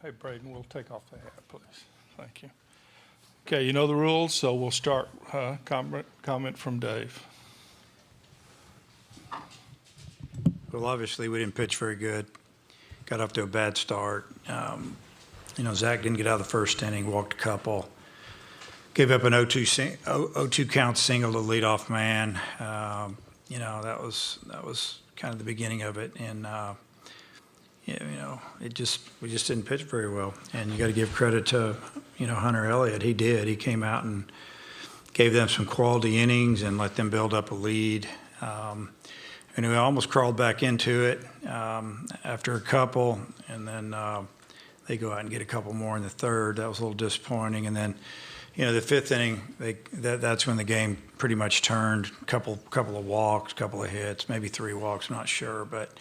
Hey, Braden, we'll take off the hat, please. Thank you. Okay, you know the rules, so we'll start. Comment from Dave. Well, obviously, we didn't pitch very good. Got off to a bad start. Zach didn't get out of the first inning, walked a couple. Gave up an 0-2 count single to leadoff man. That was kind of the beginning of it. And, we just didn't pitch very well. And you got to give credit to, Hunter Elliott. He did. He came out and gave them some quality innings and let them build up a lead. And we almost crawled back into it after a couple, and then they go out and get a couple more in the third. That was a little disappointing. And then, the fifth inning, that's when the game pretty much turned. Couple of walks, couple of hits, maybe 3 walks, I'm not sure. But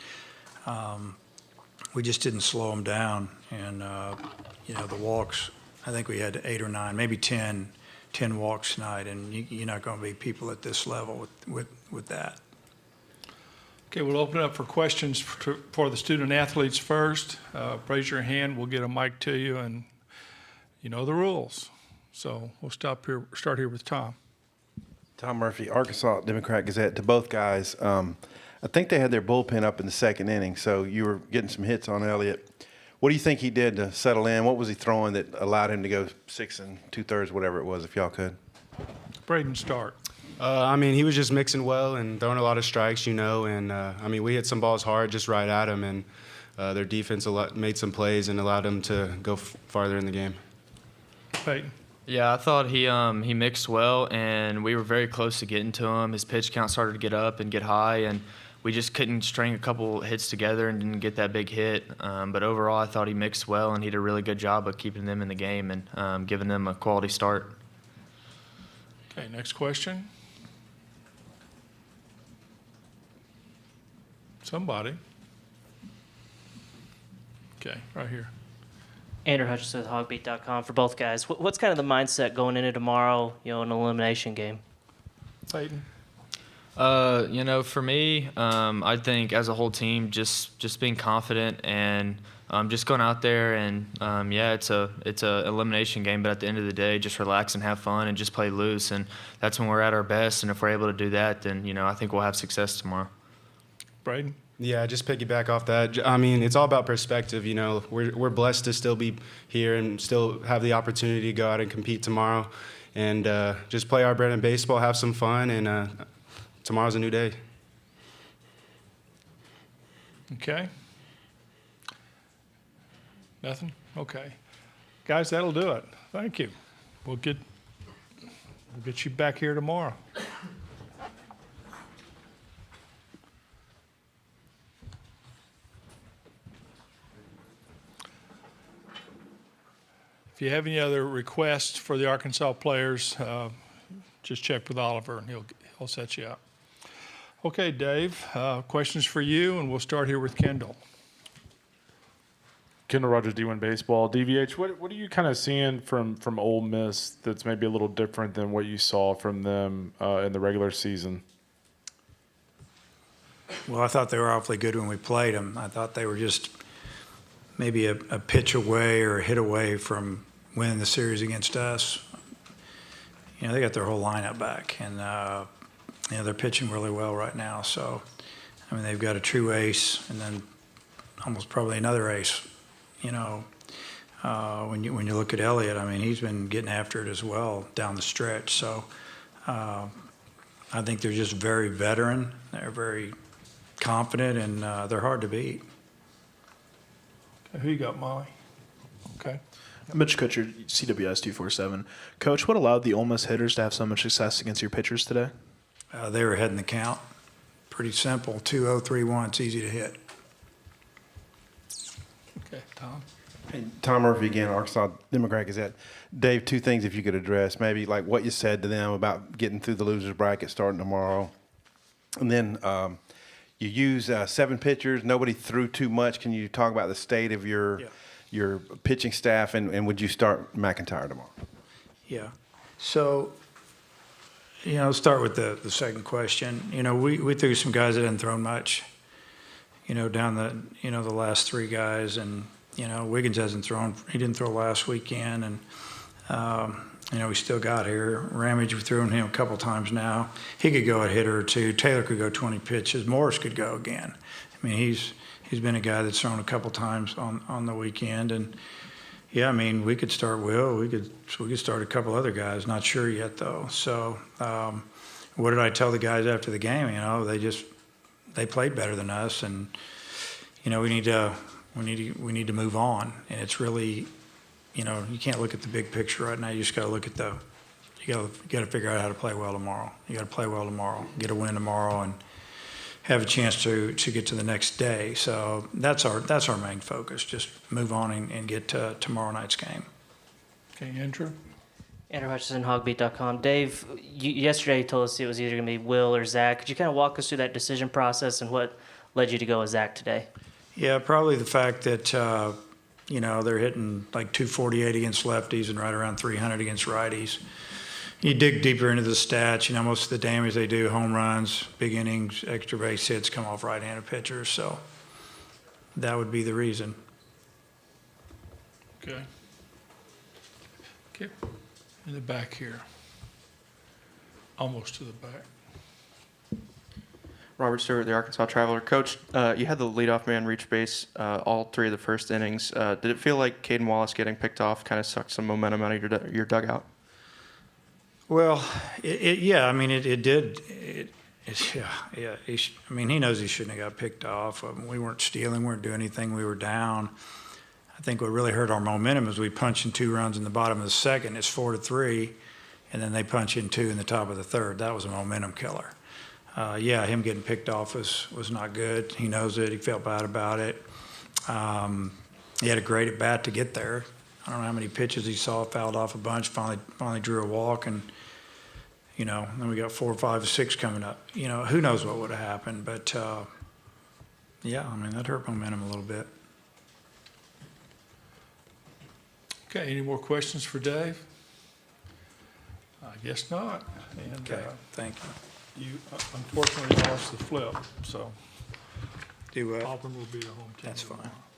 we just didn't slow them down. And, the walks, I think we had 8 or 9, maybe 10 walks tonight. And you're not going to be people at this level with that. Okay, we'll open it up for questions for the student athletes first. Raise your hand. We'll get a mic to you, and you know the rules. So we'll start here with Tom. Tom Murphy, Arkansas Democrat-Gazette. To both guys, I think they had their bullpen up in the second inning, so you were getting some hits on Elliott. What do you think he did to settle in? What was he throwing that allowed him to go 6 2/3, whatever it was, if y'all could? Braden, start. He was just mixing well and throwing a lot of strikes, and we hit some balls hard just right at him, and their defense made some plays and allowed him to go farther in the game. Peyton. Yeah, I thought he mixed well, and we were very close to getting to him. His pitch count started to get up and get high, and we just couldn't string a couple hits together and didn't get that big hit. But overall, I thought he mixed well, and he did a really good job of keeping them in the game and giving them a quality start. Okay, next question. Somebody. Okay, right here. Andrew Hutchinson with hogbeat.com for both guys. What's kind of the mindset going into tomorrow, an elimination game? Peyton. For me, I think as a whole team, just being confident and just going out there and it's a elimination game, but at the end of the day, just relax and have fun and just play loose, and that's when we're at our best. And if we're able to do that, then I think we'll have success tomorrow. Braden. Yeah, just piggyback off that. It's all about perspective. We're blessed to still be here and still have the opportunity to go out and compete tomorrow, and just play our bread and baseball, have some fun, and tomorrow's a new day. Okay. Nothing? Okay. Guys, that'll do it. Thank you. We'll get you back here tomorrow. If you have any other requests for the Arkansas players, just check with Oliver and he'll set you up. Okay, Dave, questions for you, and we'll start here with Kendall. Kendall Rogers, D1 Baseball. DVH, what are you kind of seeing from Ole Miss that's maybe a little different than what you saw from them in the regular season? Well, I thought they were awfully good when we played them. I thought they were just maybe a pitch away or a hit away from winning the series against us. They got their whole lineup back, and they're pitching really well right now. So, they've got a true ace, and then almost probably another ace. When you look at Elliott, he's been getting after it as well down the stretch. So, I think they're just very veteran. They're very confident, and they're hard to beat. Okay, who you got, Molly? Okay. Mitch Kutcher, CWS 247. Coach, what allowed the Ole Miss hitters to have so much success against your pitchers today? They were ahead in the count. Pretty simple. 2-0, 3-1. It's easy to hit. Okay, Tom. And Tom Murphy again, Arkansas Democrat-Gazette. Dave, 2 things if you could address. Maybe like what you said to them about getting through the losers bracket starting tomorrow. And then you use 7 pitchers. Nobody threw too much. Can you talk about the state of your pitching staff, and would you start McIntyre tomorrow? Yeah. So, start with the second question. We threw some guys that hadn't thrown much, down the last 3 guys, and, You know, Wiggins hasn't thrown. He didn't throw last weekend, and you know, we still got here. Ramage, we threw him a couple times now. He could go a hitter or two. Taylor could go 20 pitches. Morris could go again. I mean, he's been a guy that's thrown a couple times on the weekend, and yeah, I mean, we could start Will. We could start a couple other guys. Not sure yet though. So, what did I tell the guys after the game? You know, they played better than us, and you know, we need to move on. And it's really, you know, you can't look at the big picture right now. You just got to look at you got to figure out how to play well tomorrow. You got to play well tomorrow, get a win tomorrow, and have a chance to get to the next day. So that's our main focus. Just move on and get to tomorrow night's game. Okay, Andrew? Andrew Hutchison, hogbeat.com. Dave, yesterday you told us it was either going to be Will or Zach. Could you kind of walk us through that decision process and what led you to go with Zach today? Yeah, probably the fact that, you know, they're hitting like 248 against lefties and right around 300 against righties. You dig deeper into the stats, you know, most of the damage they do, home runs, big innings, extra base hits, come off right-handed pitchers. So that would be the reason. Okay. Okay, in the back here. Almost to the back. Robert Stewart, the Arkansas Traveler. Coach, you had the leadoff man reach base all three of the first innings. Did it feel like Caden Wallace getting picked off kind of sucked some momentum out of your dugout? Well, yeah, I mean, it did. Yeah. I mean, he knows he shouldn't have got picked off. We weren't stealing, we weren't doing anything. We were down. I think what really hurt our momentum is we punched in 2 runs in the bottom of the second. It's 4-3, and then they punch in 2 in the top of the third. That was a momentum killer. Yeah, him getting picked off was not good. He knows it. He felt bad about it. He had a great at bat to get there. I don't know how many pitches he saw, fouled off a bunch, finally drew a walk, and you know, then we got 4, 5, 6 coming up. You know, who knows what would have happened, but yeah, I mean, that hurt momentum a little bit. Okay, any more questions for Dave? I guess not. And, Okay, thank you. You unfortunately lost the flip, so Do what? Auburn will be the home team. That's fine. tomorrow.